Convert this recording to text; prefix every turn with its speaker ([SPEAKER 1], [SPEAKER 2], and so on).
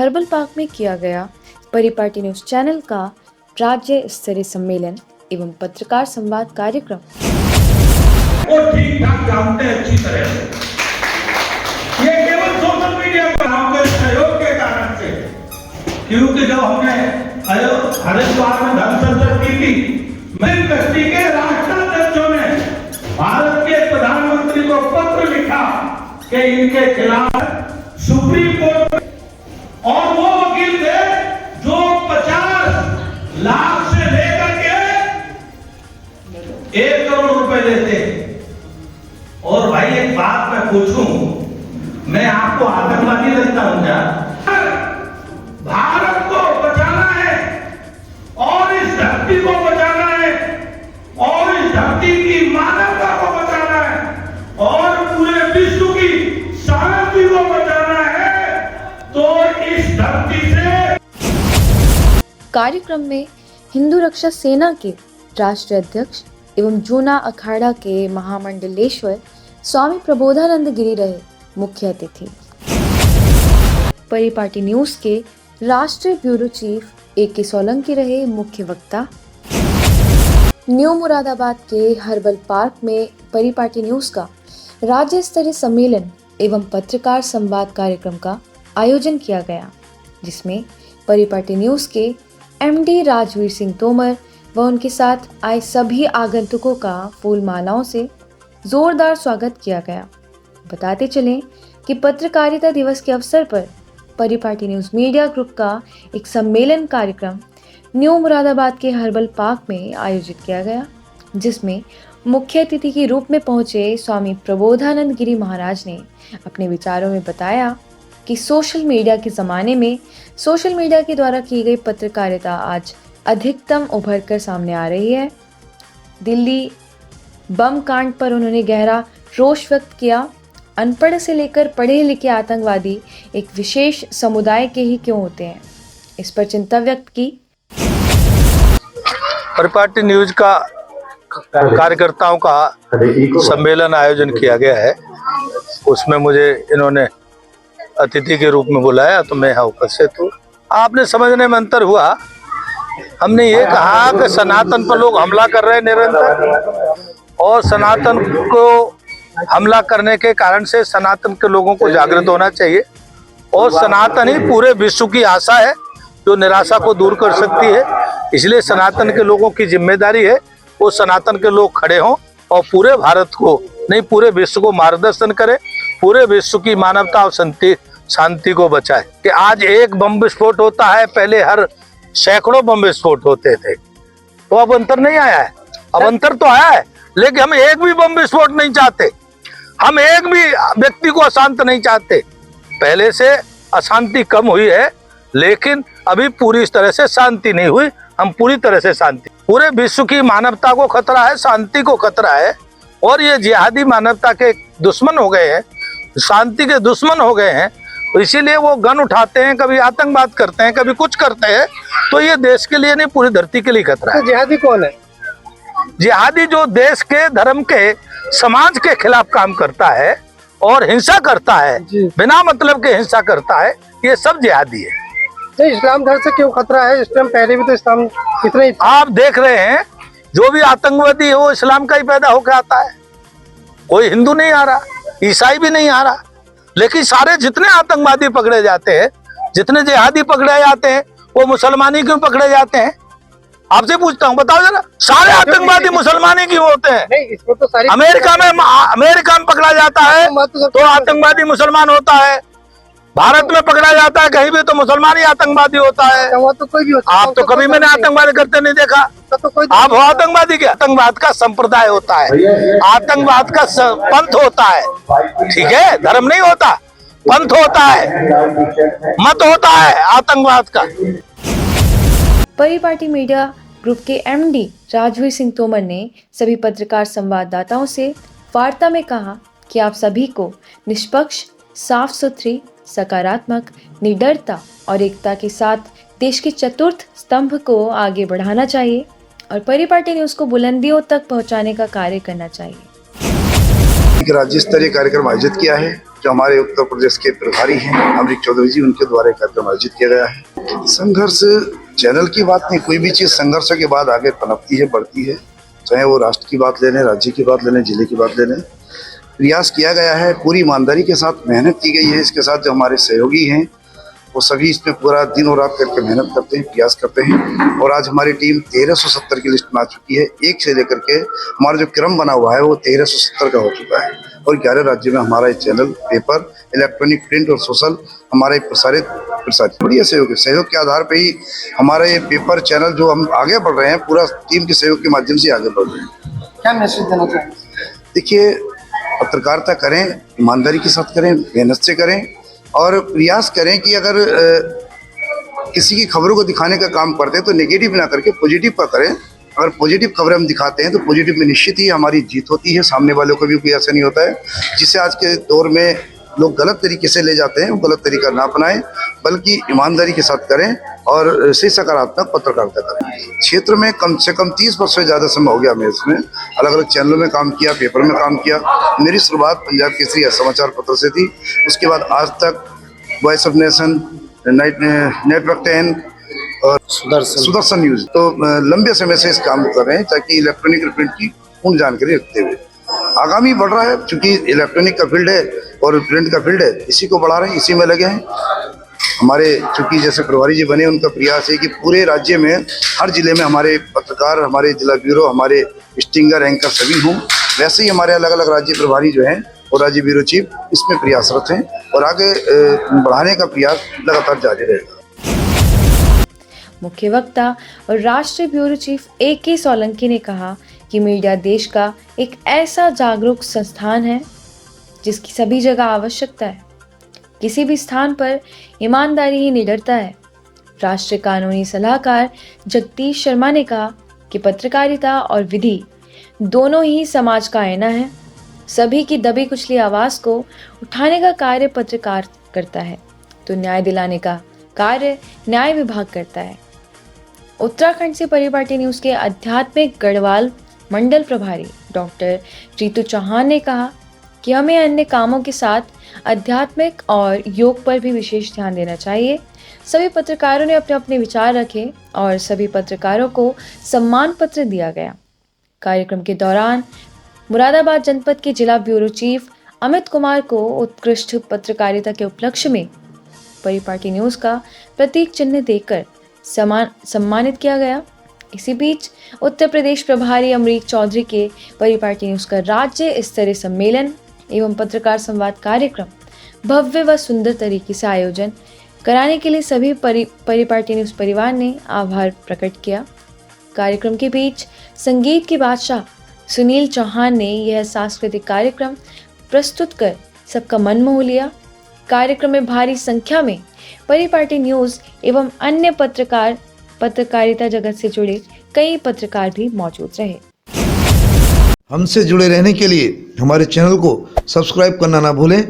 [SPEAKER 1] Herbal park में किया गया परिपाटी न्यूज चैनल का राज्य स्तरीय सम्मेलन एवं पत्रकार संवाद कार्यक्रम।
[SPEAKER 2] वो ठीक ठाक जानते हैं अच्छी तरह से। ये केवल सोशल मीडिया पर हमके सहयोग के कारण से, क्योंकि जब हमने हरिद्वार में धर्म संसद की थी, मेरे व्यक्ति के राष्ट्राध्यक्षों ने भारत के प्रधानमंत्री को पत्र लिखा कि इनके खिलाफ सुप्रीम कोर्ट में, और वो वकील थे जो 50 लाख से लेकर के 1 करोड़ रुपए देते। और भाई एक बात मैं पूछूं, मैं आपको आतंकवादी लगता हूं क्या? भारत को बचाना है और इस धरती को बचाना है और इस धरती की मानवता को बचाना है और पूरे विश्व की शांति को बचाना है, तो इस धरती से।
[SPEAKER 1] कार्यक्रम में हिंदू रक्षा सेना के राष्ट्रीय अध्यक्ष एवं जूना अखाड़ा के महामंडलेश्वर स्वामी प्रबोधानंद गिरी रहे मुख्य अतिथि। परिपाटी न्यूज के राष्ट्रीय ब्यूरो चीफ ए.के. सोलंकी रहे मुख्य वक्ता। न्यू मुरादाबाद के हर्बल पार्क में परिपाटी न्यूज का राज्य स्तरीय सम्मेलन एवं पत्रकार संवाद कार्यक्रम का आयोजन किया गया, जिसमें परिपाटी न्यूज के एमडी राजवीर सिंह तोमर व उनके साथ आए सभी आगंतुकों का फूल मालाओं से जोरदार स्वागत किया गया। बताते चलें कि पत्रकारिता दिवस के अवसर पर परिपाटी न्यूज मीडिया ग्रुप का एक सम्मेलन कार्यक्रम न्यू मुरादाबाद के हर्बल पार्क में आयोजित किया गया, जिसमें मुख्य अतिथि के रूप में पहुंचे स्वामी प्रबोधानंद गिरी महाराज ने अपने विचारों में बताया कि सोशल मीडिया के ज़माने में सोशल मीडिया के द्वारा की गई पत्रकारिता आज अधिकतम उभर कर सामने आ रही है। दिल्ली बम कांड पर उन्होंने गहरा रोष व्यक्त किया। अनपढ़ से लेकर पढ़े लिखे आतंकवादी एक विशेष समुदाय के ही क्यों होते हैं, इस पर चिंता व्यक्त की।
[SPEAKER 3] परिपाटी न्यूज का कार्यकर्ताओं का सम्मेलन आयोजन किया गया है, उसमें मुझे इन्होंने अतिथि के रूप में बुलाया तो मैं यहाँ उपस्थित हूँ। आपने समझने में अंतर हुआ। हमने ये कहा कि सनातन पर लोग हमला कर रहे हैं निरंतर, और सनातन को हमला करने के कारण से सनातन के लोगों को जागृत होना चाहिए, और सनातन ही पूरे विश्व की आशा है जो निराशा को दूर कर सकती है। इसलिए सनातन के लोगों की जिम्मेदारी है वो सनातन के लोग खड़े हों और पूरे भारत को नहीं पूरे विश्व को मार्गदर्शन करें, पूरे विश्व की मानवता और शांति को बचाए। कि आज एक बम विस्फोट होता है, पहले हर सैकड़ों बम विस्फोट होते थे, तो अब अंतर नहीं आया है। अब अंतर तो आया है, लेकिन हम एक भी बम विस्फोट नहीं चाहते, हम एक भी व्यक्ति को अशांत नहीं चाहते। पहले से अशांति कम हुई है, लेकिन अभी पूरी तरह से शांति नहीं हुई। हम पूरी तरह से शांति, पूरे विश्व की मानवता को खतरा है, शांति को खतरा है, और ये जिहादी मानवता के दुश्मन हो गए हैं, शांति के दुश्मन हो गए हैं। तो इसीलिए वो गन उठाते हैं, कभी आतंकवाद करते हैं, कभी कुछ करते हैं। तो ये देश के लिए नहीं, पूरी धरती के लिए खतरा है।
[SPEAKER 4] तो जिहादी कौन है?
[SPEAKER 3] जिहादी जो देश के, धर्म के, समाज के खिलाफ काम करता है और हिंसा करता है, बिना मतलब के हिंसा करता है, ये सब जिहादी है।
[SPEAKER 4] तो इस्लाम धर्म से क्यों खतरा है? इस टाइम पहले भी तो इस्लाम इतना ही।
[SPEAKER 3] आप देख रहे हैं जो भी आतंकवादी है वो इस्लाम का ही पैदा होकर आता है। कोई हिंदू नहीं आ रहा, ईसाई भी नहीं आ रहा, लेकिन सारे जितने आतंकवादी पकड़े जाते हैं, जितने जिहादी पकड़े जाते हैं, वो मुसलमानी क्यों पकड़े जाते हैं? आपसे पूछता हूँ, बताओ जरा, सारे आतंकवादी मुसलमानी क्यों होते हैं?
[SPEAKER 4] नहीं, इसमें तो सारी
[SPEAKER 3] अमेरिका में पकड़ा जाता है तो आतंकवादी मुसलमान होता है, भारत में पकड़ा जाता है कहीं भी तो मुसलमान ही आतंकवादी होता है।
[SPEAKER 4] तो कोई भी होता है।
[SPEAKER 3] आप तो कभी मैंने आतंकवादी करते नहीं देखा।
[SPEAKER 4] तो कोई
[SPEAKER 3] आप हो आतंकवादी के? आतंकवाद का संप्रदाय होता है, आतंकवाद का पंथ होता है, ठीक है? धर्म नहीं होता, पंथ होता है, मत होता है आतंकवाद का।
[SPEAKER 1] परिपाटी मीडिया ग्रुप के एमडी राजवीर सिंह तोमर ने सभी पत्रकार संवाददाताओं से वार्ता में कहा कि आप सभी को निष्पक्ष, साफ सुथरी, सकारात्मक, निडरता और एकता के साथ देश के चतुर्थ स्तंभ को आगे बढ़ाना चाहिए और परिपाटी न्यूज को बुलंदियों तक पहुंचाने का कार्य करना चाहिए।
[SPEAKER 5] एक राज्य स्तरीय कार्यक्रम आयोजित किया है जो हमारे उत्तर प्रदेश के प्रभारी हैं अमरीक चौधरी जी, उनके द्वारा कार्यक्रम आयोजित किया गया है। संघर्ष चैनल की बात नहीं, कोई भी चीज़ संघर्ष के बाद आगे पनपती है, बढ़ती है, चाहे वो राष्ट्र की बात ले लें, राज्य की बात ले लें, जिले की बात ले लें। प्रयास किया गया है, पूरी ईमानदारी के साथ मेहनत की गई है। इसके साथ जो हमारे सहयोगी हैं वो सभी इसमें पूरा दिन और रात करके मेहनत करते हैं, प्रयास करते हैं। और आज हमारी टीम 1370 की लिस्ट में आ चुकी है। एक से लेकर के हमारा जो क्रम बना हुआ है वो 1370 का हो चुका है। और 11 राज्यों में हमारा ये चैनल, पेपर, इलेक्ट्रॉनिक, प्रिंट और सोशल हमारे प्रसारित बढ़िया सहयोग के आधार पे ही हमारा ये पेपर चैनल जो हम आगे बढ़ रहे हैं, पूरा टीम के सहयोग के माध्यम से आगे बढ़ रहे हैं।
[SPEAKER 4] क्या मैसेज देना चाहेंगे?
[SPEAKER 5] देखिए, पत्रकारिता करें, ईमानदारी के साथ करें, मेहनत से करें और प्रयास करें कि अगर किसी की खबरों को दिखाने का काम करते हैं तो नेगेटिव ना करके पॉजिटिव का करें। अगर पॉजिटिव खबरें हम दिखाते हैं तो पॉजिटिव में निश्चित ही हमारी जीत होती है, सामने वालों को भी कोई ऐसा नहीं होता है। जिसे आज के दौर में लोग गलत तरीके से ले जाते हैं, वो गलत तरीका ना अपनाएं, बल्कि ईमानदारी के साथ करें और सही सकारात्मक पत्रकारिता करें। क्षेत्र में कम से कम 30 वर्ष से ज़्यादा समय हो गया मैं इसमें अलग अलग चैनलों में काम किया, पेपर में काम किया। मेरी शुरुआत पंजाब केसरी समाचार पत्र से थी, उसके बाद आज तक वॉइस ऑफ नेशन, नेटवर्क 10 और सुदर्शन न्यूज, तो लंबे समय से इस काम को कर रहे हैं ताकि इलेक्ट्रॉनिक और प्रिंट की पूर्ण जानकारी रखते हुए आगामी बढ़ रहा है। चूंकि इलेक्ट्रॉनिक का फील्ड है और प्रिंट का फील्ड है, इसी को बढ़ा रहे हैं, इसी में लगे हैं। हमारे चूंकि जैसे प्रभारी जी बने, उनका प्रयास है कि पूरे राज्य में हर जिले में हमारे पत्रकार, हमारे जिला ब्यूरो, हमारे स्टिंगर, एंकर सभी हों। वैसे ही हमारे अलग अलग राज्य प्रभारी जो हैं और राज्य ब्यूरो चीफ इसमें प्रयासरत हैं और आगे बढ़ाने का प्रयास लगातार जारी रहेगा।
[SPEAKER 1] मुख्य वक्ता और राष्ट्रीय ब्यूरो चीफ AK सोलंकी ने कहा कि मीडिया देश का एक ऐसा जागरूक संस्थान है जिसकी सभी जगह आवश्यकता है। किसी भी स्थान पर ईमानदारी ही निडरता है। राष्ट्रीय कानूनी सलाहकार जगदीश शर्मा ने कहा कि पत्रकारिता और विधि दोनों ही समाज का आईना है। सभी की दबी कुचली आवाज़ को उठाने का कार्य पत्रकार करता है तो न्याय दिलाने का कार्य न्याय विभाग करता है। उत्तराखंड से परिपाटी न्यूज़ के आध्यात्मिक गढ़वाल मंडल प्रभारी डॉक्टर रितु चौहान ने कहा कि हमें अन्य कामों के साथ आध्यात्मिक और योग पर भी विशेष ध्यान देना चाहिए। सभी पत्रकारों ने अपने अपने विचार रखे और सभी पत्रकारों को सम्मान पत्र दिया गया। कार्यक्रम के दौरान मुरादाबाद जनपद के जिला ब्यूरो चीफ अमित कुमार को उत्कृष्ट पत्रकारिता के उपलक्ष्य में परिपाटी न्यूज़ का प्रतीक चिन्ह देकर सम्मानित किया गया। इसी बीच उत्तर प्रदेश प्रभारी अमरीक चौधरी के परिपाटी न्यूज़ का राज्य स्तरीय सम्मेलन एवं पत्रकार संवाद कार्यक्रम भव्य व सुंदर तरीके से आयोजन कराने के लिए सभी परिपाटी न्यूज़ परिवार ने आभार प्रकट किया। कार्यक्रम के बीच संगीत के बादशाह सुनील चौहान ने यह सांस्कृतिक कार्यक्रम प्रस्तुत कर सबका मन मोह लिया। कार्यक्रम में भारी संख्या में परिपाटी न्यूज़ एवं अन्य पत्रकारिता जगत से जुड़े कई पत्रकार भी मौजूद रहे।
[SPEAKER 6] हमसे जुड़े रहने के लिए हमारे चैनल को सब्सक्राइब करना ना भूलें